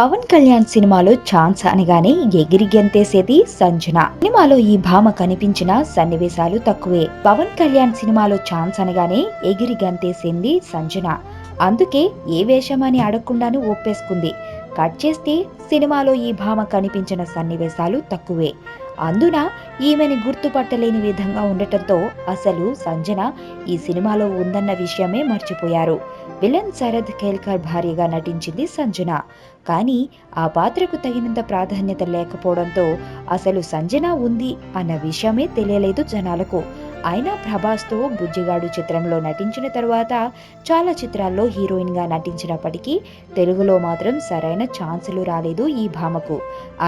పవన్ కళ్యాణ్ సినిమాలో ఛాన్స్ అనగానే ఎగిరి గెంతేసేది సంజన. సినిమాలో ఈ భామ కనిపించిన సన్నివేశాలు తక్కువే. పవన్ కళ్యాణ్ సినిమాలో ఛాన్స్ అనగానే ఎగిరి గంతేసింది సంజన. అందుకే ఏ వేషమని అడగకుండానే ఒప్పేసుకుంది. కట్ చేస్తే సినిమాలో ఈ భామ కనిపించిన సన్నివేశాలు తక్కువే. అందున ఈమెని గుర్తుపట్టలేని విధంగా ఉండటంతో అసలు సంజన ఈ సినిమాలో ఉందన్న విషయమే మర్చిపోయారు. విలన్ శరద్ కేల్కర్ భార్యగా నటించింది సంజన. కానీ ఆ పాత్రకు తగినంత ప్రాధాన్యత లేకపోవడంతో అసలు సంజన ఉంది అన్న విషయమే తెలియలేదు జనాలకు. అయినా ప్రభాస్తో బుజ్జిగాడు చిత్రంలో నటించిన తర్వాత చాలా చిత్రాల్లో హీరోయిన్ గా నటించినప్పటికీ తెలుగులో మాత్రం సరైన ఛాన్సులు రాలేదు ఈ భామకు.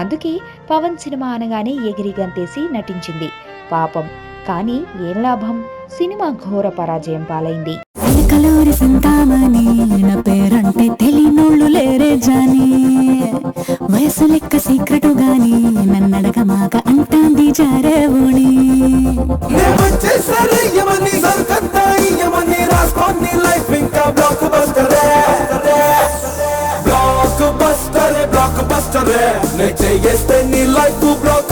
అందుకే పవన్ సినిమా అనగానే ఎగిరి గంతేసి నటించింది. పాపం, కానీ ఏం లాభం, సినిమా ఘోర పరాజయం పాలైంది. కలూరి సంతామని నా పేరంటే తెలియనోళ్ళు లేరే జాని, వయసు లెక్క సీక్రెటు గాని నన్నడగ మాక అంటాంది జారేవుని. బ్లాక్ బస్టర్ నీ లైఫ్ బ్లాక్